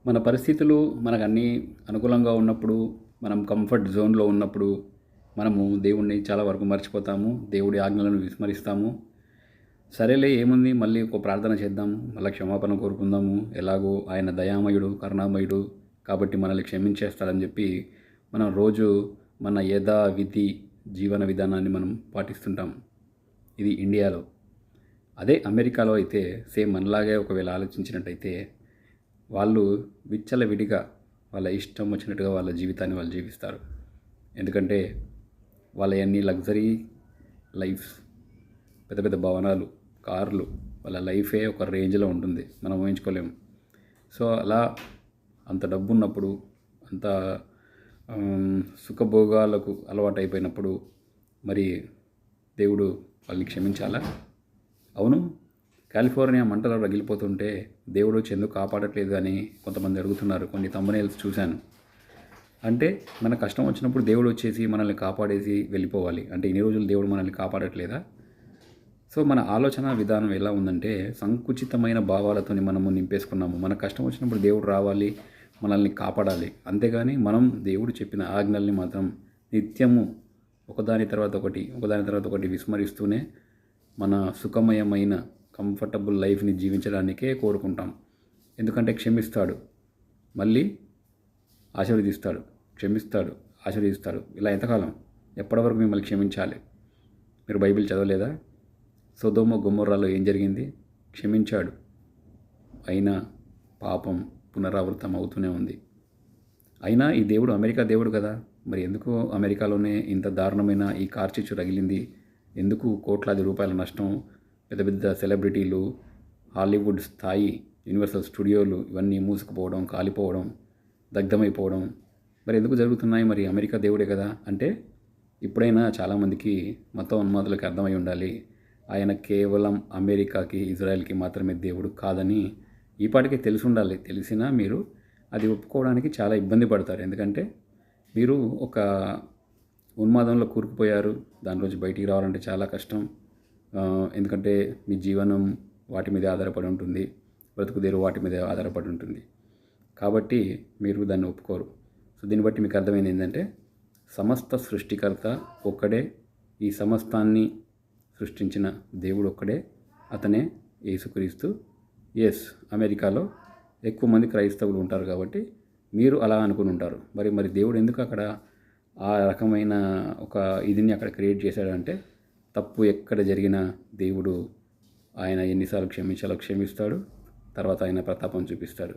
మన పరిస్థితులు మనకన్నీ అనుకూలంగా ఉన్నప్పుడు, మనం కంఫర్ట్ జోన్‌లో ఉన్నప్పుడు, మనము దేవుడిని చాలా వరకు మర్చిపోతాము. దేవుడి ఆజ్ఞలను విస్మరిస్తాము. సరేలే ఏముంది మళ్ళీ ఒక ప్రార్థన చేద్దాము. మళ్ళా క్షమాపణ కోరుకుందాము. ఎలాగో ఆయన దయామయుడు, కరుణామయుడు కాబట్టి మనల్ని క్షమించేస్తాడని చెప్పి, మనం రోజు మన యథావిధి జీవన విధానాన్ని మనం పాటిస్తుంటాం. ఇది ఇండియాలో. అదే అమెరికాలో అయితే సేమ్ మనలాగే ఒకవేళ ఆలోచించినట్టయితే వాళ్ళు విచ్చలవిడిగా వాళ్ళ ఇష్టం వచ్చినట్టుగా వాళ్ళ జీవితాన్ని వాళ్ళు జీవిస్తారు. ఎందుకంటే వాళ్ళయన్నీ లగ్జరీ లైఫ్స్, పెద్ద పెద్ద భవనాలు, కార్లు, వాళ్ళ లైఫే ఒక రేంజ్లో ఉంటుంది. మనం ఊహించుకోలేము. సో అలా అంత డబ్బు ఉన్నప్పుడు, అంత సుఖభోగాలకు అలవాటైపోయినప్పుడు మరి దేవుడు వాళ్ళని క్షమించాలా? అవును. కాలిఫోర్నియా మంటలో రగిలిపోతుంటే దేవుడు వచ్చి ఎందుకు కాపాడట్లేదు అని కొంతమంది అడుగుతున్నారు. కొన్ని థంబ్‌నెయిల్స్ చూశాను. అంటే మన కష్టం వచ్చినప్పుడు దేవుడు వచ్చేసి మనల్ని కాపాడేసి వెళ్ళిపోవాలి. అంటే ఇన్ని రోజులు దేవుడు మనల్ని కాపాడట్లేదా? సో మన ఆలోచన విధానం ఎలా ఉందంటే సంకుచితమైన భావాలతోని మనము నింపేసుకున్నాము. మన కష్టం వచ్చినప్పుడు దేవుడు రావాలి, మనల్ని కాపాడాలి. అంతేగాని మనం దేవుడు చెప్పిన ఆజ్ఞల్ని మాత్రం నిత్యము ఒకదాని తర్వాత ఒకటి, ఒకదాని తర్వాత ఒకటి విస్మరిస్తూనే మన సుఖమయమైన కంఫర్టబుల్ లైఫ్ని జీవించడానికే కోరుకుంటాం. ఎందుకంటే క్షమిస్తాడు, మళ్ళీ ఆశీర్వదిస్తాడు, క్షమిస్తాడు, ఆశీర్వదిస్తాడు. ఇలా ఎంతకాలం? ఎప్పటి వరకు మిమ్మల్ని క్షమించాలి? మీరు బైబిల్ చదవలేదా? సొదొమ గొమొర్రాలో ఏం జరిగింది? క్షమించాడు, అయినా పాపం పునరావృతం అవుతూనే ఉంది. అయినా ఈ దేవుడు అమెరికా దేవుడు కదా, మరి ఎందుకు అమెరికాలోనే ఇంత దారుణమైన ఈ కార్చిచ్చు రగిలింది? ఎందుకు కోట్లాది రూపాయల నష్టం? పెద్ద పెద్ద సెలబ్రిటీలు, హాలీవుడ్ స్థాయి యూనివర్సల్ స్టూడియోలు ఇవన్నీ మూసుకుపోవడం, కాలిపోవడం, దగ్ధమైపోవడం మరి ఎందుకు జరుగుతున్నాయి? మరి అమెరికా దేవుడే కదా. అంటే ఇప్పుడైనా చాలామందికి మతోన్మాదులకు అర్థమై ఉండాలి, ఆయన కేవలం అమెరికాకి, ఇజ్రాయెల్కి మాత్రమే దేవుడు కాదని ఈ పాటికే తెలిసి ఉండాలి. తెలిసినా మీరు అది ఒప్పుకోవడానికి చాలా ఇబ్బంది పడతారు. ఎందుకంటే మీరు ఒక ఉన్మాదంలో కూరుకుపోయారు. దానిలోంచి బయటికి రావాలంటే చాలా కష్టం. ఎందుకంటే మీ జీవనం వాటి మీదే ఆధారపడి ఉంటుంది, బ్రతుకుదేరు వాటి మీదే ఆధారపడి ఉంటుంది. కాబట్టి మీరు దాన్ని ఒప్పుకోరు. సో దీన్ని బట్టి మీకు అర్థమైంది ఏంటంటే సమస్త సృష్టికర్త ఒక్కడే, ఈ సమస్తాన్ని సృష్టించిన దేవుడు ఒక్కడే, అతనే యేసుక్రీస్తు. ఎస్, అమెరికాలో ఎక్కువ మంది క్రైస్తవులు ఉంటారు కాబట్టి మీరు అలా అనుకుని ఉంటారు. మరి దేవుడు ఎందుకు అక్కడ ఆ రకమైన ఒక ఇదిని అక్కడ క్రియేట్ చేశాడంటే తప్పు ఎక్కడ జరిగినా దేవుడు ఆయన ఎన్నిసార్లు క్షమించాలో క్షమిస్తాడు, తర్వాత ఆయన ప్రతాపం చూపిస్తాడు.